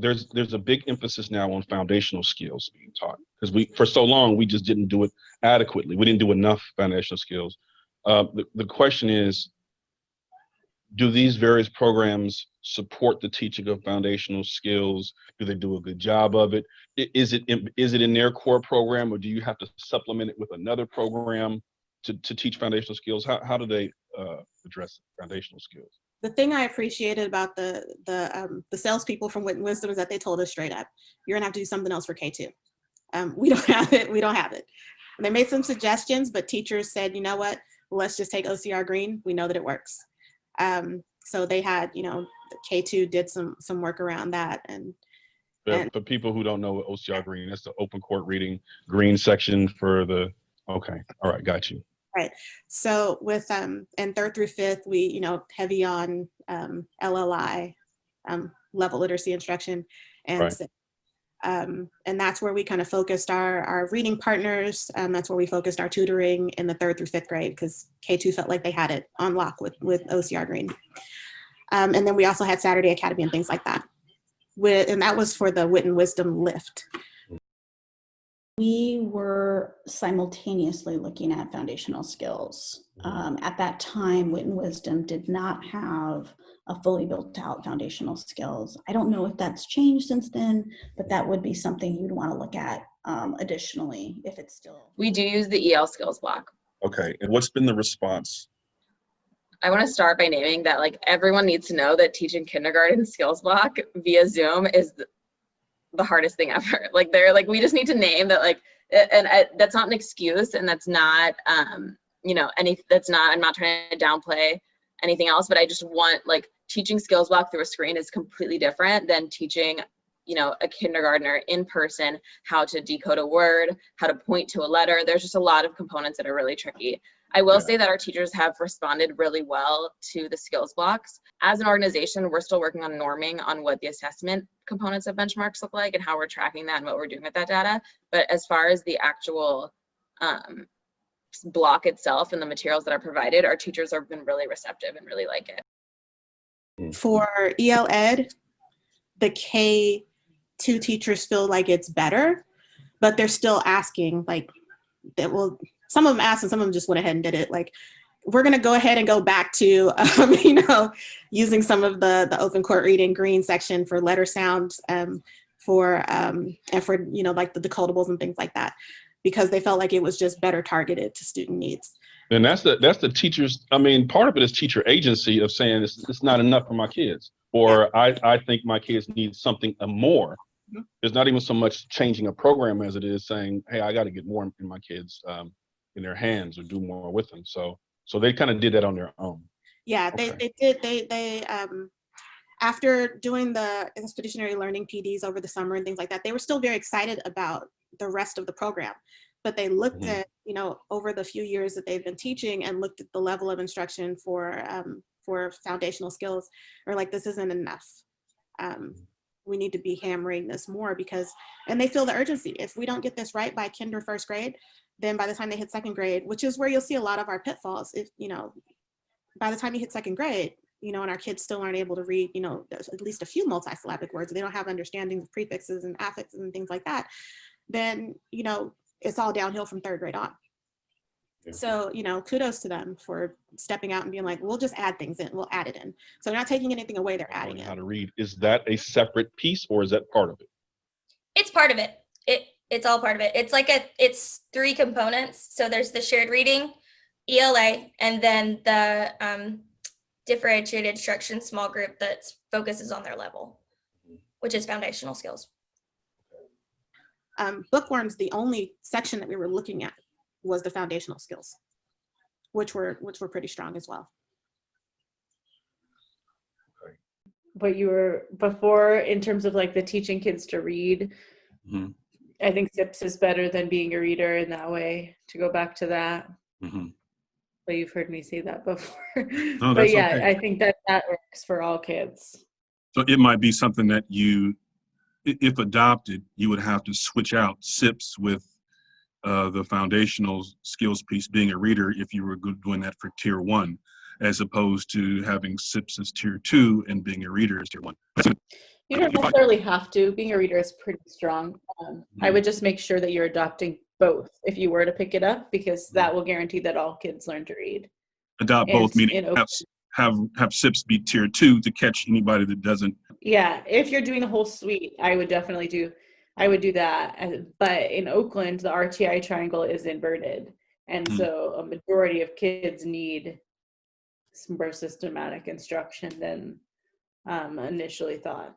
there's a big emphasis now on foundational skills being taught, because we for so long we just didn't do it adequately. We didn't do enough foundational skills. The question is, do these various programs support the teaching of foundational skills? Do they do a good job of it? Is it in their core program, or do you have to supplement it with another program to teach foundational skills? How do they address foundational skills? The thing I appreciated about the salespeople from Wit and Wisdom is that they told us straight up, you're gonna have to do something else for K2. We don't have it. We don't have it. And they made some suggestions, but teachers said, you know what? Let's just take OCR Green. We know that it works. So they had, K2 did some work around that. And for people who don't know what OCR Green, that's the open court reading green section for the, okay, all right, got you. Right. So with in third through fifth, we heavy on LLI, level literacy instruction, and right. And that's where we kind of focused our reading partners. That's where we focused our tutoring in the third through fifth grade, because K2 felt like they had it on lock with OCR Green. And then we also had Saturday Academy and things like that. And that was for the Wit and Wisdom lift. We were simultaneously looking at foundational skills. At that time, Wit and Wisdom did not have a fully built out foundational skills. I don't know if that's changed since then, but that would be something you'd want to look at additionally if it's still. We do use the EL skills block. Okay, and what's been the response? I want to start by naming that everyone needs to know that teaching kindergarten skills block via Zoom is the hardest thing ever. We just need to name that that's not an excuse, and that's not I'm not trying to downplay anything else, but I just want teaching skills block through a screen is completely different than teaching a kindergartner in person how to decode a word, how to point to a letter. There's just a lot of components that are really tricky. I will say that our teachers have responded really well to the skills blocks. As an organization, we're still working on norming on what the assessment components of benchmarks look like and how we're tracking that and what we're doing with that data. But as far as the actual block itself and the materials that are provided, our teachers have been really receptive and really like it. For EL Ed, the K2 teachers feel like it's better, but they're still asking some of them asked and some of them just went ahead and did it. We're going to go ahead and go back to, using some of the open court reading green section for letter sounds and for the decodables and things like that, because they felt like it was just better targeted to student needs. And that's the teachers. Part of it is teacher agency of saying it's not enough for my kids, or yeah. I think my kids need something more. Mm-hmm. It's not even so much changing a program as it is saying, hey, I got to get more in my kids in their hands or do more with them. So they kind of did that on their own. Yeah, okay. They did. They after doing the expeditionary learning PDs over the summer and things like that, they were still very excited about the rest of the program. But they looked at, over the few years that they've been teaching and looked at the level of instruction for foundational skills, or this isn't enough. We need to be hammering this more and they feel the urgency. If we don't get this right by kinder first grade, then by the time they hit second grade, which is where you'll see a lot of our pitfalls, by the time you hit second grade, and our kids still aren't able to read, at least a few multisyllabic words, they don't have understandings of prefixes and affixes and things like that, then, it's all downhill from third grade on. Yeah. So, kudos to them for stepping out and being like, we'll just add things in, we'll add it in. So they're not taking anything away, they're adding it. How to read, is that a separate piece or is that part of it? It's part of it. It's all part of it. It's three components. So there's the shared reading, ELA, and then the differentiated instruction small group that focuses on their level, which is foundational skills. Bookworms, the only section that we were looking at was the foundational skills, which were pretty strong as well. Okay. But you were before in terms of the teaching kids to read. Mm-hmm. I think SIPS is better than being a reader in that way, to go back to that. Mm-hmm. But you've heard me say that before. No, but yeah, okay. I think that works for all kids. So it might be something that if adopted, you would have to switch out SIPS with the foundational skills piece being a reader if you were doing that for tier 1, as opposed to having SIPS as tier 2 and being a reader as tier 1. You don't necessarily have to. Being a reader is pretty strong. I would just make sure that you're adopting both if you were to pick it up, because that will guarantee that all kids learn to read. Adopt And both, meaning in have SIPs be tier 2 to catch anybody that doesn't. Yeah, if you're doing the whole suite, I would do that. But in Oakland, the RTI triangle is inverted. And so a majority of kids need some more systematic instruction than initially thought.